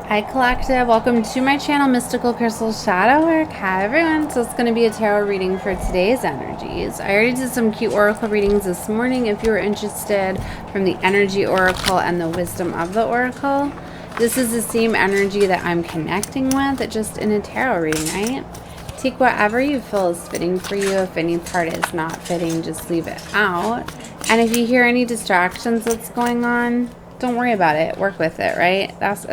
Hi Collective, welcome to my channel Mystical Crystal Shadow Work. Hi everyone, so it's going to be a tarot reading for today's energies. I already did some cute oracle readings this morning if you were interested, from the energy oracle and the wisdom of the oracle. This is the same energy that I'm connecting with, just in a tarot reading, right? Take whatever you feel is fitting for you. If any part is not fitting, just leave it out. And if you hear any distractions that's going on, don't worry about it. Work with it, right? That's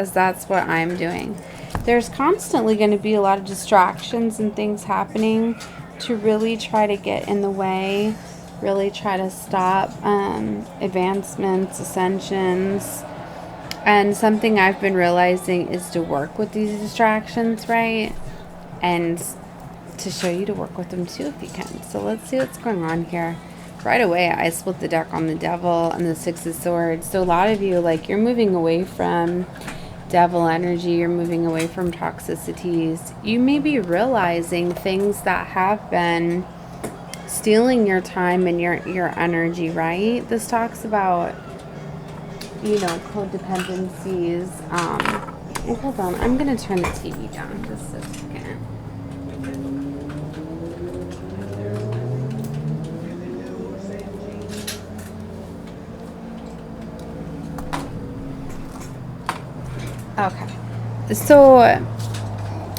what I'm doing. There's constantly going to be a lot of distractions and things happening to really try to get in the way, really try to stop advancements, ascensions. And something I've been realizing is to work with these distractions, right? And to show you to work with them too if you can. So let's see what's going on here. Right away, I split the deck on the Devil and the Six of Swords. So a lot of you, like, you're moving away from Devil energy. You're moving away from toxicities. You may be realizing things that have been stealing your time and your energy, right? This talks about, you know, codependencies. Oh, hold on. I'm going to turn the TV down just a second. Okay, so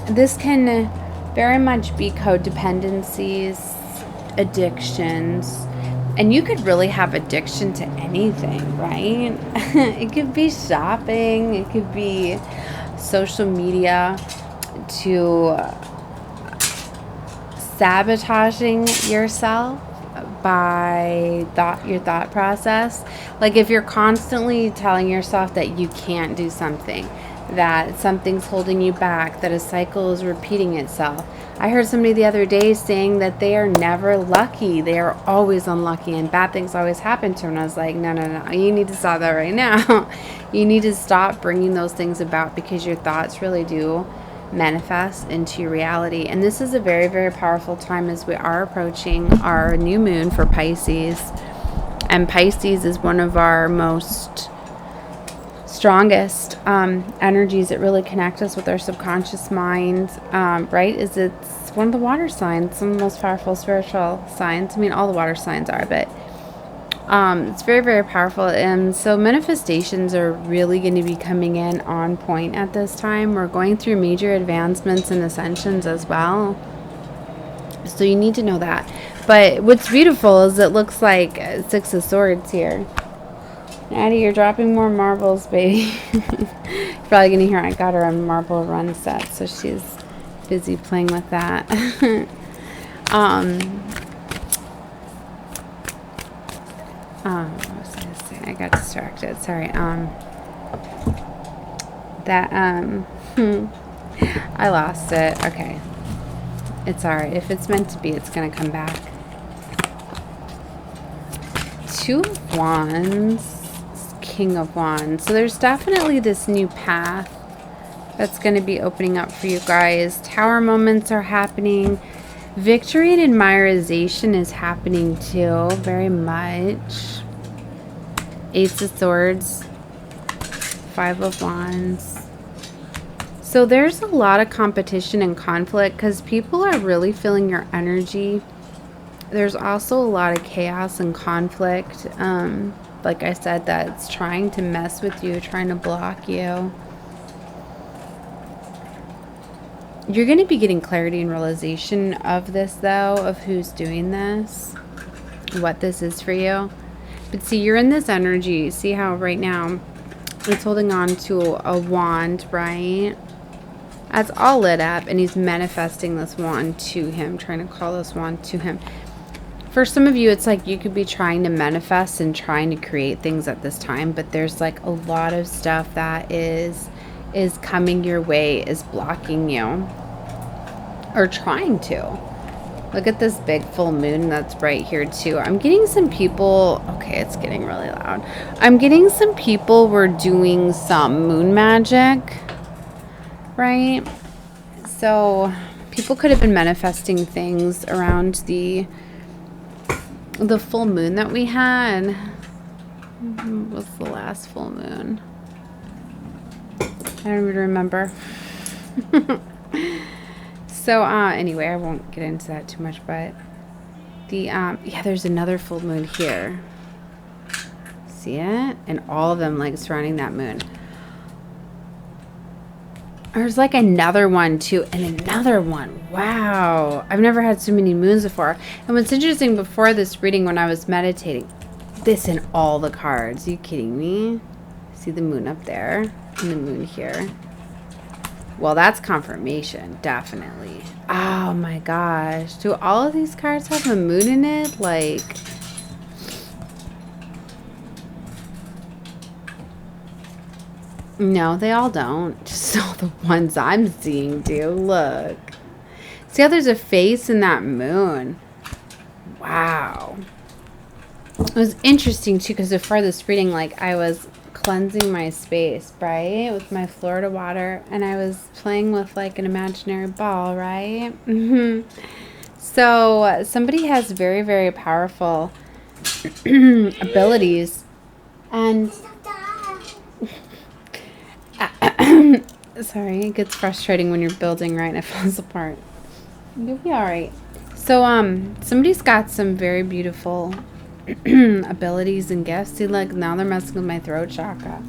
this can very much be codependencies, addictions, and you could really have addiction to anything, right? It could be shopping, it could be social media, to sabotaging yourself by your thought process. Like if you're constantly telling yourself that you can't do something, that something's holding you back, that a cycle is repeating itself. I heard somebody the other day saying that they are never lucky. They are always unlucky and bad things always happen to them. And I was like, no, you need to stop that right now. You need to stop bringing those things about, because your thoughts really do manifest into your reality. And this is a very, very powerful time as we are approaching our new moon for Pisces. And Pisces is one of our most strongest energies that really connect us with our subconscious mind, right? It's one of the water signs, some of the most powerful spiritual signs. I mean, all the water signs are, but it's very, very powerful. And so manifestations are really going to be coming in on point at this time. We're going through major advancements and ascensions as well. So you need to know that. But what's beautiful is it looks like Six of Swords here. Addie, you're dropping more marbles, baby. You're probably going to hear I got her a marble run set, so she's busy playing with that. What was I going to say? I got distracted. Sorry. I lost it. Okay. It's alright. If it's meant to be, it's going to come back. Two of Wands. King of Wands. So there's definitely this new path that's going to be opening up for you guys. Tower moments are happening. Victory and admiration is happening too, very much. Ace of Swords. Five of Wands. So there's a lot of competition and conflict because people are really feeling your energy. There's also a lot of chaos and conflict. Like I said, that's trying to mess with you, trying to block you. You're going to be getting clarity and realization of this, though, of who's doing this, what this is for you. But see, you're in this energy. See how right now it's holding on to a wand, right? That's all lit up, and he's manifesting this wand to him, trying to call this wand to him. For some of you, it's like you could be trying to manifest and trying to create things at this time, but there's like a lot of stuff that is coming your way, is blocking you, or trying to. Look at this big full moon that's right here too. I'm getting some people, okay, it's getting really loud. I'm getting some people were doing some moon magic, right? So people could have been manifesting things around the full moon that we had. What's the last full moon? don't even remember. So, anyway, I won't get into that too much, but the, yeah, there's another full moon here. See it? And all of them, like, surrounding that moon. There's, like, another one, too, and another one. Wow. I've never had so many moons before. And what's interesting, before this reading, when I was meditating, this in all the cards. Are you kidding me? See the moon up there and the moon here. Well, that's confirmation, definitely. Oh my gosh. Do all of these cards have a moon in it? Like, no, they all don't. Just all the ones I'm seeing do. Look. See how there's a face in that moon? Wow. It was interesting, too, because before this reading, like, I was cleansing my space, right, with my Florida water, and I was playing with, like, an imaginary ball, right? So somebody has very, very powerful abilities, and sorry, it gets frustrating when you're building, right, and it falls apart. You'll be all right. So somebody's got some very beautiful abilities and gifts. See, like, now they're messing with my throat chakra.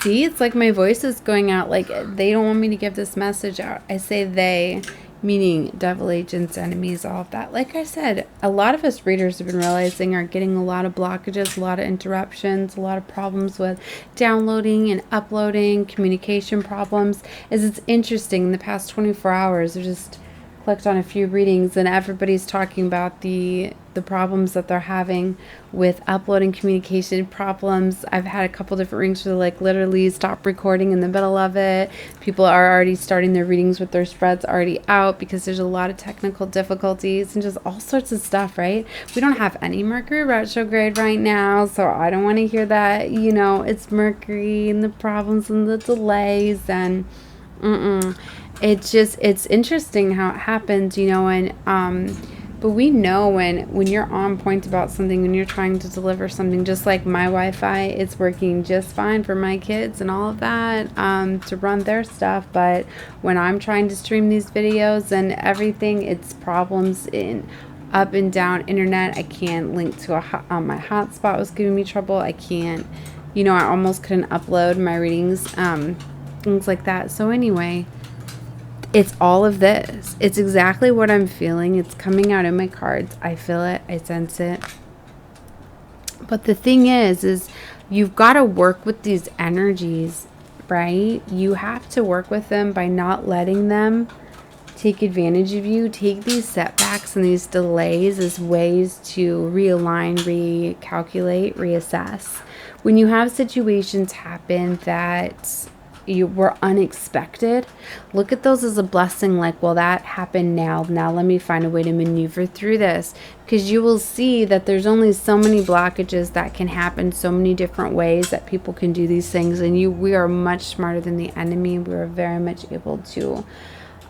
See, it's like my voice is going out. Like, they don't want me to give this message out. I say they, meaning devil agents, enemies, all of that. Like I said, a lot of us readers have been realizing are getting a lot of blockages, a lot of interruptions, a lot of problems with downloading and uploading, communication problems. It's interesting, in the past 24 hours, I just clicked on a few readings and everybody's talking about the problems that they're having with uploading, communication problems. I've had a couple different readings where, like, literally stop recording in the middle of it. People are already starting their readings with their spreads already out because there's a lot of technical difficulties and just all sorts of stuff, right? We don't have any Mercury retrograde right now, so I don't want to hear that, you know, it's Mercury and the problems and the delays and it's interesting how it happens, you know, and but we know when you're on point about something, when you're trying to deliver something, just like my Wi-Fi, it's working just fine for my kids and all of that, to run their stuff. But when I'm trying to stream these videos and everything, it's problems in up and down internet. I can't link to my hotspot was giving me trouble. I can't, you know, I almost couldn't upload my readings, things like that. So anyway, it's all of this. It's exactly what I'm feeling. It's coming out in my cards. I feel it. I sense it. But the thing is you've got to work with these energies, right? You have to work with them by not letting them take advantage of you. Take these setbacks and these delays as ways to realign, recalculate, reassess. When you have situations happen that you were unexpected, look at those as a blessing. Like, well, that happened now let me find a way to maneuver through this, because you will see that there's only so many blockages that can happen, so many different ways that people can do these things, and we are much smarter than the enemy. We are very much able to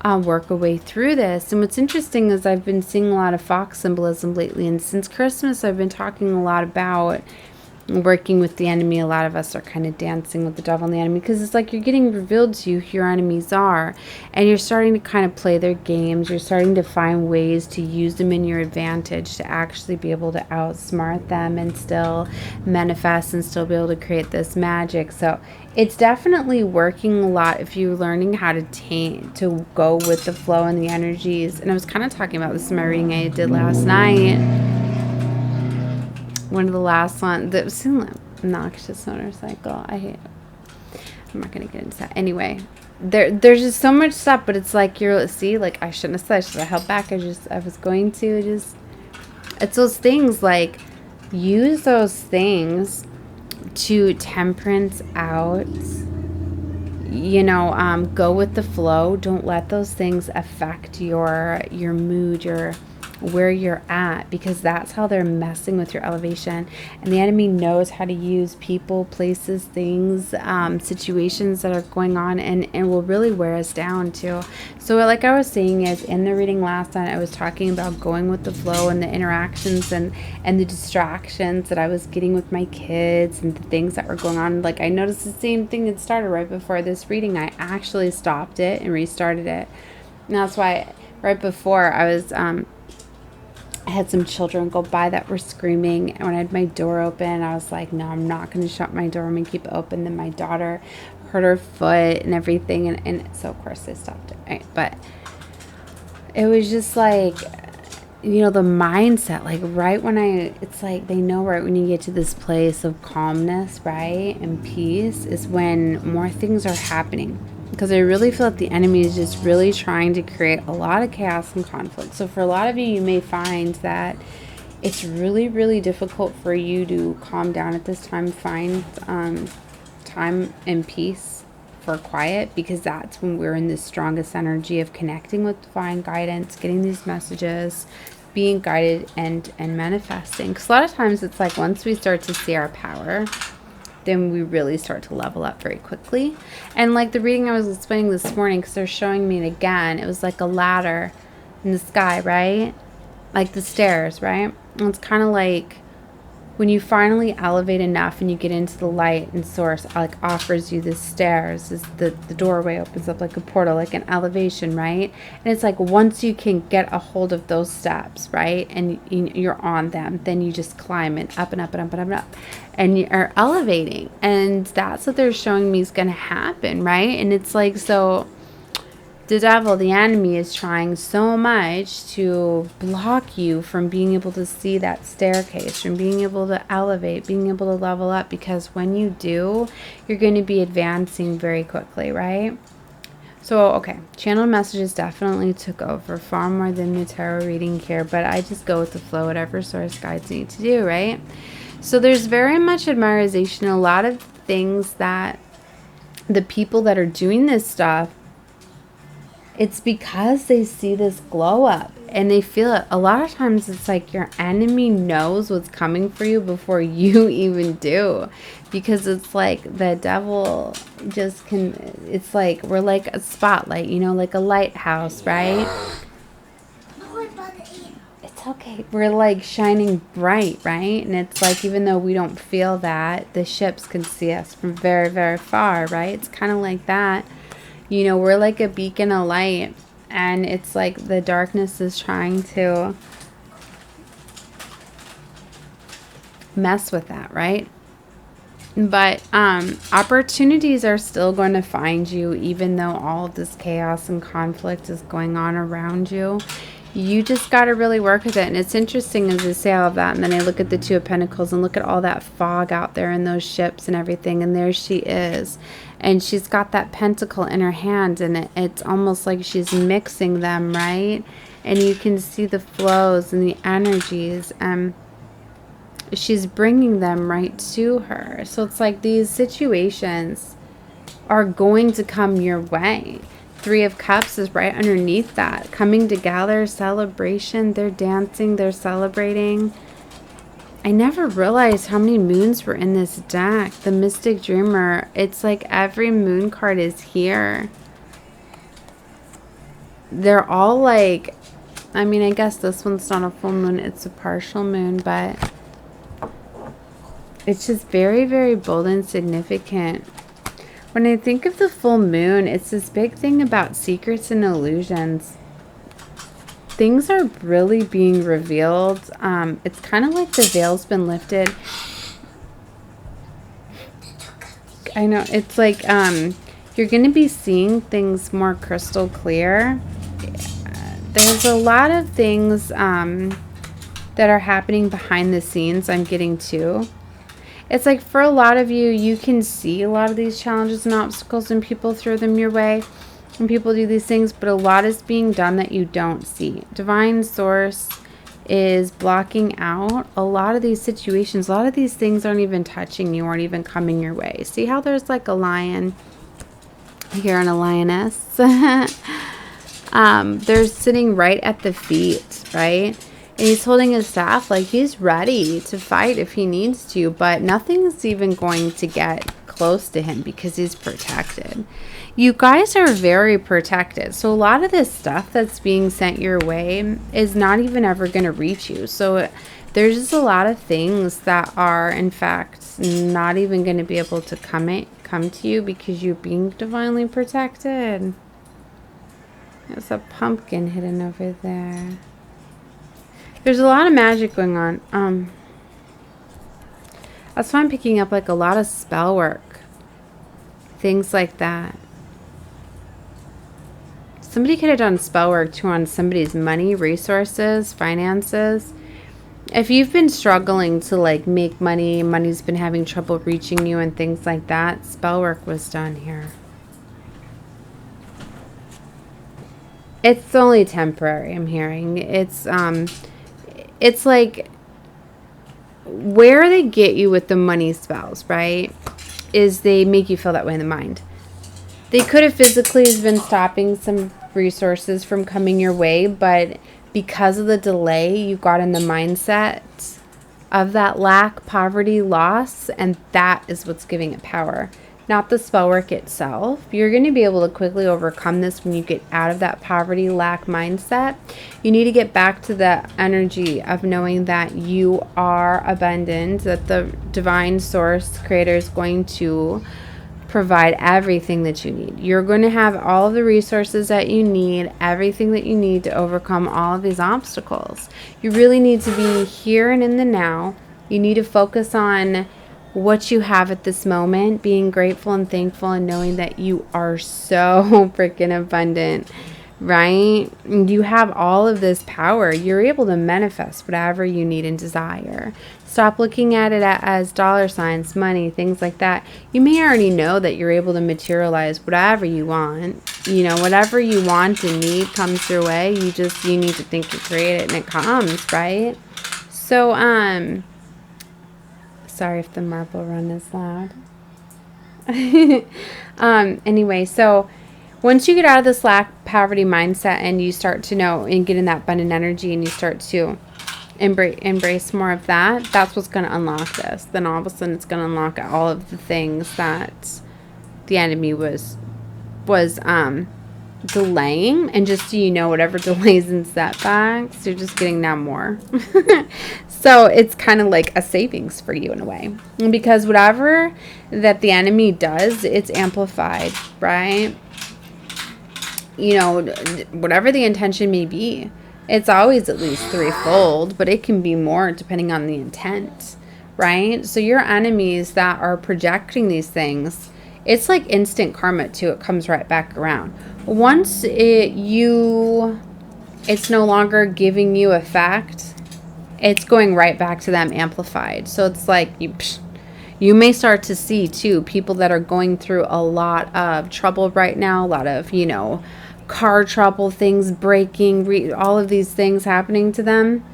work a way through this. And what's interesting is I've been seeing a lot of fox symbolism lately, and since Christmas I've been talking a lot about working with the enemy. A lot of us are kind of dancing with the devil and the enemy, because it's like you're getting revealed to you who your enemies are, and you're starting to kind of play their games. You're starting to find ways to use them in your advantage to actually be able to outsmart them and still manifest and still be able to create this magic. So it's definitely working a lot if you're learning how to go with the flow and the energies. And I was kind of talking about this in my reading I did last night. One of the last ones that was in Noxious Motorcycle. I'm not going to get into that. Anyway, there's just so much stuff, but it's like like, I shouldn't have said, I should have held back. I was going to it's those things, like, use those things to temperance out, you know, go with the flow. Don't let those things affect your mood, your where you're at, because that's how they're messing with your elevation. And the enemy knows how to use people, places, things, situations that are going on, and will really wear us down too. So like I was saying, is in the reading last night, I was talking about going with the flow and the interactions and the distractions that I was getting with my kids and the things that were going on. Like I noticed the same thing that started right before this reading. I actually stopped it and restarted it. And that's why right before I had some children go by that were screaming, and when I had my door open, I was like, no, I'm not going to shut my door. I'm going to keep it open. Then my daughter hurt her foot and everything, and so of course I stopped it, right? But it was just like, you know, the mindset, like right when it's like they know right when you get to this place of calmness, right, and peace is when more things are happening. Because I really feel that the enemy is just really trying to create a lot of chaos and conflict. So for a lot of you, you may find that it's really, really difficult for you to calm down at this time, find time and peace for quiet, because that's when we're in the strongest energy of connecting with divine guidance, getting these messages, being guided and manifesting. Because a lot of times it's like once we start to see our power, then we really start to level up very quickly. And like the reading I was explaining this morning, because they're showing me it again, it was like a ladder in the sky, right? Like the stairs, right? And it's kind of like when you finally elevate enough and you get into the light, and source like offers you the stairs, is the doorway opens up like a portal, like an elevation, right? And it's like once you can get a hold of those steps, right, and you're on them, then you just climb it up and up and up and up and up, and you are elevating. And that's what they're showing me is going to happen, right? And it's like, so the devil, the enemy, is trying so much to block you from being able to see that staircase, from being able to elevate, being able to level up, because when you do, you're going to be advancing very quickly, right? So, okay, channel messages definitely took over far more than the tarot reading here, but I just go with the flow, whatever source guides me to do, right? So there's very much admiration, a lot of things that the people that are doing this stuff, it's because they see this glow up and they feel it. A lot of times it's like your enemy knows what's coming for you before you even do, because it's like the devil just can, it's like we're like a spotlight, you know, like a lighthouse, right? It's okay. We're like shining bright, right? And it's like, even though we don't feel that, the ships can see us from very, very far, right? It's kind of like that. You know, we're like a beacon of light, and it's like the darkness is trying to mess with that, right? But opportunities are still going to find you, even though all of this chaos and conflict is going on around you. You just got to really work with it. And it's interesting as I say all of that, and then I look at the Two of Pentacles and look at all that fog out there and those ships and everything, and there she is. And she's got that pentacle in her hand, and it's almost like she's mixing them, right? And you can see the flows and the energies. She's bringing them right to her. So it's like these situations are going to come your way. Three of Cups is right underneath that. Coming together, celebration. They're dancing, they're celebrating. I never realized how many moons were in this deck. The Mystic Dreamer. It's like every moon card is here. They're all like, I mean, I guess this one's not a full moon. It's a partial moon, but it's just very, very bold and significant. When I think of the full moon, it's this big thing about secrets and illusions. Things are really being revealed. It's kind of like the veil's been lifted. I know, it's like you're going to be seeing things more crystal clear. There's a lot of things that are happening behind the scenes I'm getting to. It's like for a lot of you, you can see a lot of these challenges and obstacles and people throw them your way and people do these things, but a lot is being done that you don't see. Divine Source is blocking out a lot of these situations. A lot of these things aren't even touching you, aren't even coming your way. See how there's like a lion here and a lioness? They're sitting right at the feet, right? And he's holding his staff like he's ready to fight if he needs to, but nothing's even going to get close to him because he's protected. You guys are very protected. So a lot of this stuff that's being sent your way is not even ever going to reach you. So there's just a lot of things that are, in fact, not even going to be able to come to you because you're being divinely protected. There's a pumpkin hidden over there. There's a lot of magic going on. That's why I'm picking up like a lot of spell work. Things like that. Somebody could have done spell work too on somebody's money, resources, finances. If you've been struggling to like make money, money's been having trouble reaching you and things like that, spell work was done here. It's only temporary, I'm hearing. It's like where they get you with the money spells, right? Is they make you feel that way in the mind. They could have physically been stopping some resources from coming your way, but because of the delay, you got in the mindset of that lack, poverty, loss, and that is what's giving it power. Not the spell work itself. You're going to be able to quickly overcome this when you get out of that poverty, lack mindset. You need to get back to the energy of knowing that you are abundant, that the divine source creator is going to provide everything that you need. You're going to have all of the resources that you need, everything that you need to overcome all of these obstacles. You really need to be here and in the now. You need to focus on what you have at this moment, being grateful and thankful and knowing that you are so freaking abundant, right? You have all of this power. You're able to manifest whatever you need and desire. Stop looking at it as dollar signs, money, things like that. You may already know that you're able to materialize whatever you want. You know, whatever you want and need comes your way. You need to think and create it and it comes, right? So, sorry if the marble run is loud. Anyway, so once you get out of this lack, poverty mindset and you start to know and get in that abundant energy and you start to embrace more of that, that's what's going to unlock this. Then all of a sudden it's going to unlock all of the things that the enemy was delaying. And just so you know, whatever delays and setbacks, you're just getting now more. So it's kind of like a savings for you in a way. Because whatever that the enemy does, it's amplified, right? You know, whatever the intention may be, it's always at least threefold, but it can be more depending on the intent, right? So your enemies that are projecting these things, it's like instant karma too. It comes right back around. Once it's no longer giving you effect, it's going right back to them amplified. So it's like you may start to see too people that are going through a lot of trouble right now, a lot of, you know, car trouble, things breaking, all of these things happening to them.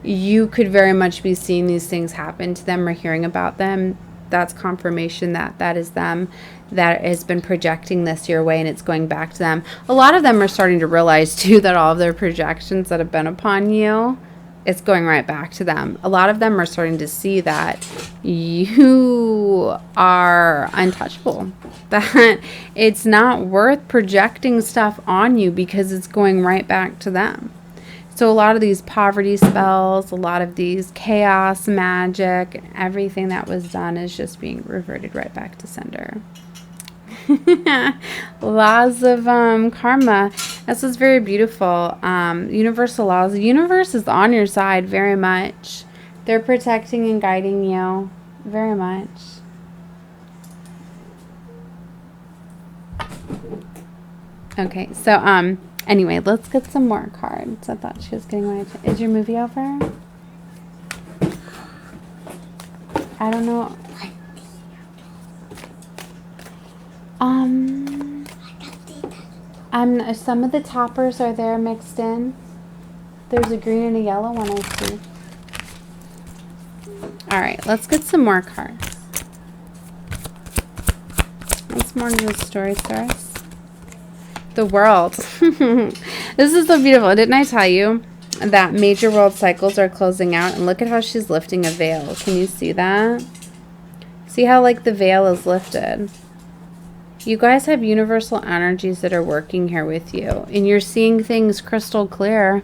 You could very much be seeing these things happen to them or hearing about them. That's confirmation that that is them that has been projecting this your way and it's going back to them. A lot of them are starting to realize too that all of their projections that have been upon you, it's going right back to them. A lot of them are starting to see that you are untouchable, that it's not worth projecting stuff on you because it's going right back to them. So a lot of these poverty spells, a lot of these chaos magic, everything that was done is just being reverted right back to sender. Laws of karma. This is very beautiful. Universal laws. The universe is on your side very much. They're protecting and guiding you very much. Okay, so anyway, let's get some more cards. I thought she was getting my attention. Is your movie over? I don't know. Some of the toppers are there mixed in. There's a green and a yellow one I see. Alright, let's get some more cards. What's more into the story source? The world. This is so beautiful. Didn't I tell you? that major world cycles are closing out. And look at how she's lifting a veil. Can you see that? See how like the veil is lifted? You guys have universal energies that are working here with you. And you're seeing things crystal clear.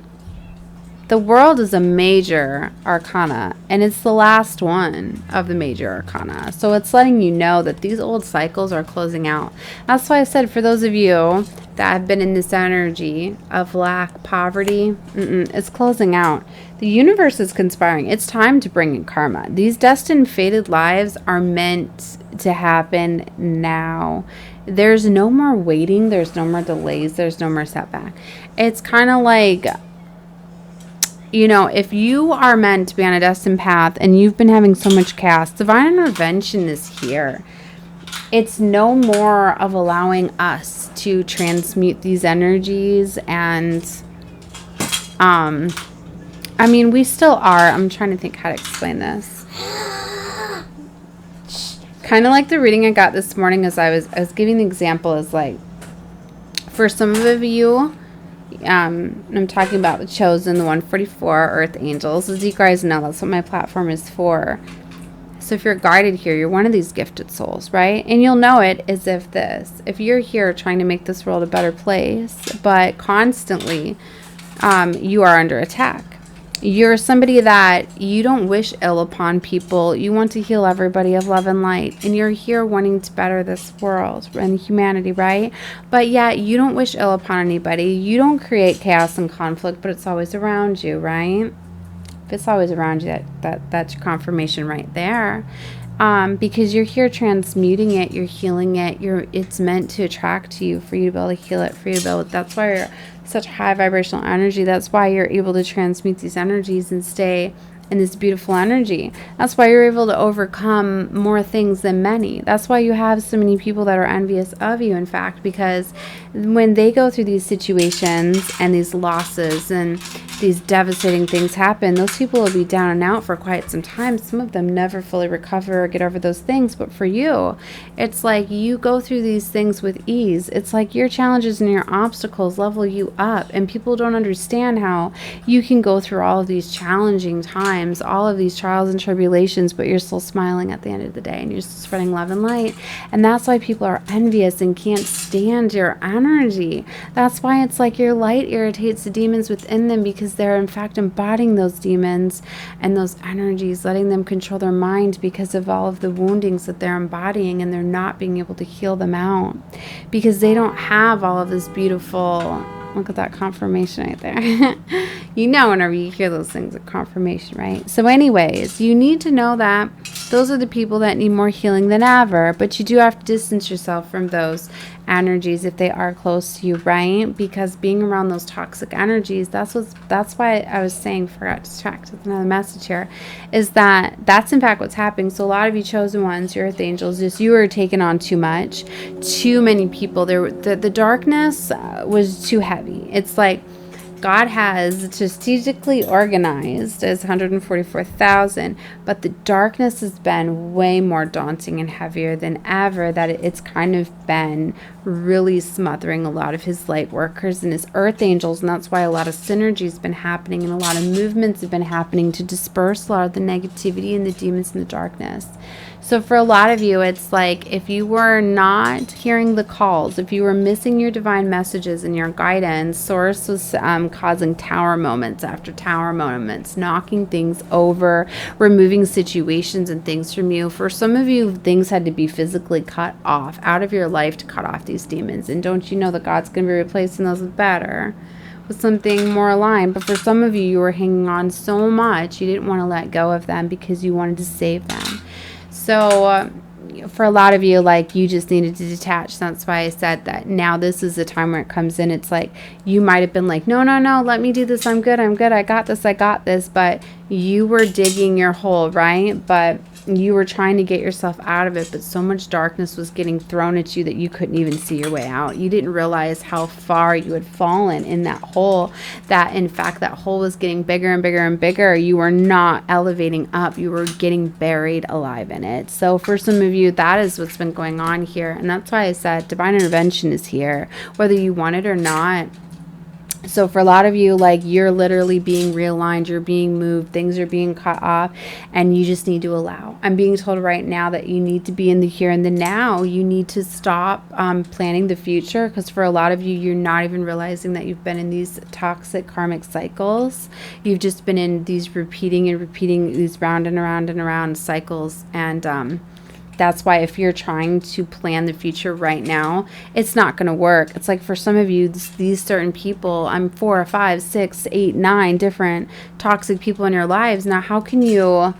The world is a major arcana, and it's the last one of the major arcana. So it's letting you know that these old cycles are closing out. That's why I said, for those of you that have been in this energy of lack, poverty, it's closing out. The universe is conspiring. It's time to bring in karma. These destined, fated lives are meant to happen now. There's no more waiting. There's no more delays. There's no more setback. It's kind of like, you know, if you are meant to be on a destined path and you've been having so much chaos, divine intervention is here. It's no more of allowing us to transmute these energies. And, I mean, we still are. I'm trying to think how to explain this. Kind of like the reading I got this morning as I was giving the example is like, for some of you, I'm talking about the chosen, the 144 earth angels. As you guys know, that's what my platform is for. So if you're guided here, you're one of these gifted souls, right? And you'll know it as if you're here trying to make this world a better place, but constantly you are under attack. You're somebody that you don't wish ill upon people. You want to heal everybody of love and light. And you're here wanting to better this world and humanity, right? But yet you don't wish ill upon anybody. You don't create chaos and conflict, but it's always around you, right? If it's always around you, that's your confirmation right there. Because you're here transmuting it, you're healing it, it's meant to attract to you, for you to be able to heal it, for you to be able to, that's why you're such high vibrational energy. That's why you're able to transmute these energies and stay in this beautiful energy. That's why you're able to overcome more things than many. That's why you have so many people that are envious of you, in fact, because when they go through these situations and these losses and these devastating things happen, those people will be down and out for quite some time. Some of them never fully recover or get over those things. But for you, it's like you go through these things with ease. It's like your challenges and your obstacles level you up. And people don't understand how you can go through all of these challenging times, all of these trials and tribulations, but you're still smiling at the end of the day and you're still spreading love and light. And that's why people are envious and can't stand your energy. That's why it's like your light irritates the demons within them, because they're in fact embodying those demons and those energies, letting them control their mind because of all of the woundings that they're embodying, and they're not being able to heal them out because they don't have all of this beautiful, look at that confirmation right there. You know, whenever you hear those things, a confirmation, right? So anyways, you need to know that those are the people that need more healing than ever, but you do have to distance yourself from those energies if they are close to you, right? Because being around those toxic energies, that's why I was saying, forgot to distract with another message here, is that's in fact what's happening. So a lot of you chosen ones, your earth angels, just you are taking on too much, too many people. The darkness was too heavy. It's like God has strategically organized as 144,000, but the darkness has been way more daunting and heavier than ever, that it's kind of been really smothering a lot of his light workers and his earth angels. And that's why a lot of synergy has been happening and a lot of movements have been happening to disperse a lot of the negativity and the demons and the darkness. So for a lot of you, it's like if you were not hearing the calls, if you were missing your divine messages and your guidance, Source was causing tower moments after tower moments, knocking things over, removing situations and things from you. For some of you, things had to be physically cut off out of your life to cut off these demons. And don't you know that God's going to be replacing those with better, with something more aligned? But for some of you, you were hanging on so much, you didn't want to let go of them because you wanted to save them. So for a lot of you, like, you just needed to detach. That's why I said that now this is the time where it comes in. It's like you might have been like, no, let me do this. I'm good. I got this. But you were digging your hole, right? But you were trying to get yourself out of it. But so much darkness was getting thrown at you that you couldn't even see your way out. You didn't realize how far you had fallen in that hole, that in fact that hole was getting bigger and bigger and bigger. You were not elevating up. You were getting buried alive in it. So for some of you, that is what's been going on here. And that's why I said divine intervention is here, whether you want it or not. So for a lot of you, like, you're literally being realigned, you're being moved, things are being cut off, and you just need to allow. I'm being told right now that you need to be in the here and the now. You need to stop planning the future, because for a lot of you, you're not even realizing that you've been in these toxic karmic cycles. You've just been in these repeating these round and around and around cycles, and that's why if you're trying to plan the future right now, it's not going to work. It's like for some of you, these certain people, I'm 4 or 5, 6, 8, 9 different toxic people in your lives. Now, how can you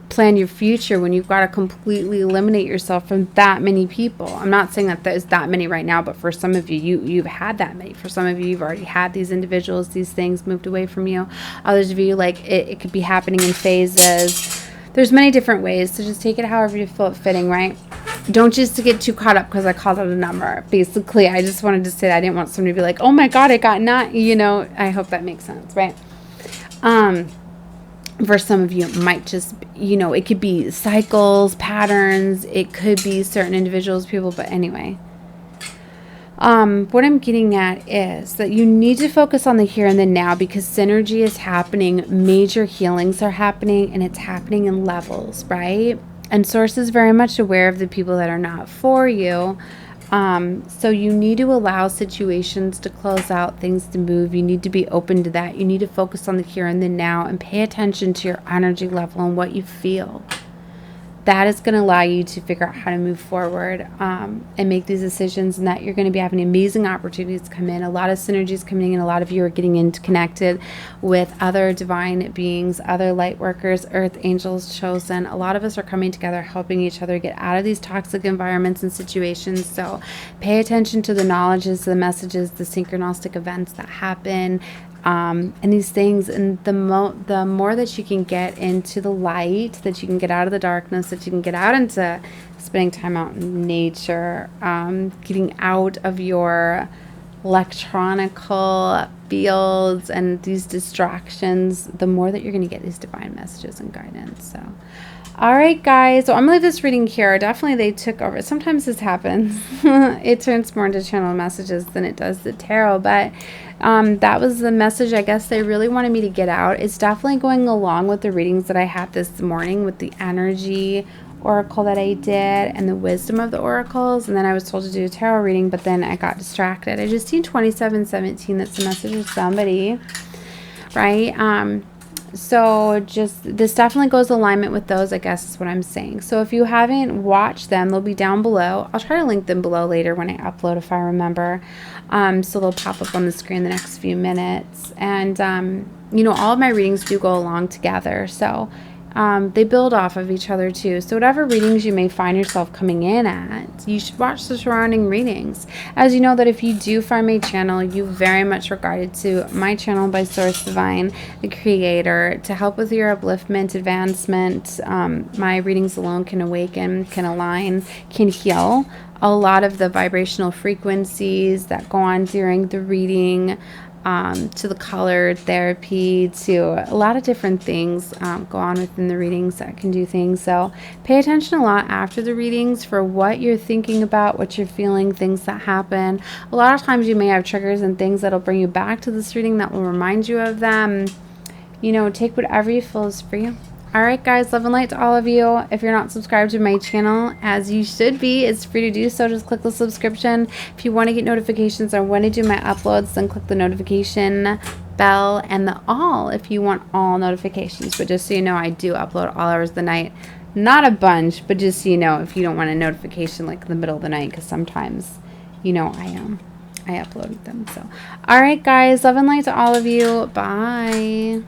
plan your future when you've got to completely eliminate yourself from that many people? I'm not saying that there's that many right now, but for some of you, you've had that many. For some of you, you've already had these individuals, these things moved away from you. Others of you, like, it could be happening in phases. There's many different ways, so just take it however you feel it fitting, right? Don't just get too caught up because I called out a number. Basically, I just wanted to say that I didn't want somebody to be like, oh my God, I got not, you know, I hope that makes sense, right? For some of you, it might just, you know, it could be cycles, patterns, it could be certain individuals, people, but anyway. What I'm getting at is that you need to focus on the here and the now, because synergy is happening, major healings are happening, and it's happening in levels, right? And Source is very much aware of the people that are not for you. So you need to allow situations to close out, things to move. You need to be open to that. You need to focus on the here and the now and pay attention to your energy level and what you feel. That is going to allow you to figure out how to move forward and make these decisions, and that you're going to be having amazing opportunities come in. A lot of synergies coming in. A lot of you are getting connected with other divine beings, other light workers, earth angels, chosen. A lot of us are coming together, helping each other get out of these toxic environments and situations. So pay attention to the knowledges, the messages, the synchronistic events that happen. And these things, and the more that you can get into the light, that you can get out of the darkness, that you can get out into spending time out in nature, getting out of your electronical fields and these distractions, the more that you're going to get these divine messages and guidance. So all right, guys, so I'm gonna leave this reading here. Definitely they took over. Sometimes this happens. It turns more into channel messages than it does the tarot, but that was the message I guess they really wanted me to get out. It's definitely going along with the readings that I had this morning with the energy oracle that I did and the wisdom of the oracles, and then I was told to do a tarot reading, but then I got distracted. I just seen 2717. That's the message of somebody, right? So just this definitely goes alignment with those, I guess is what I'm saying. So if you haven't watched them, they'll be down below. I'll try to link them below later when I upload if I remember. So they'll pop up on the screen the next few minutes. And you know, all of my readings do go along together. So they build off of each other too. So whatever readings you may find yourself coming in at, you should watch the surrounding readings. As you know that if you do find my channel, you very much regarded to my channel by Source Divine, the creator, to help with your upliftment, advancement. My readings alone can awaken, can align, can heal a lot of the vibrational frequencies that go on during the reading. To the color therapy, to a lot of different things go on within the readings that can do things. So pay attention a lot after the readings for what you're thinking about, what you're feeling, things that happen. A lot of times you may have triggers and things that'll bring you back to this reading that will remind you of them. You know, take whatever you feel is for you. All right, guys, love and light to all of you. If you're not subscribed to my channel, as you should be, it's free to do so. Just click the subscription. If you want to get notifications on when I do my uploads, then click the notification bell and the all if you want all notifications. But just so you know, I do upload all hours of the night. Not a bunch, but just so you know, if you don't want a notification like in the middle of the night, because sometimes, you know, I upload them. So, all right, guys, love and light to all of you. Bye.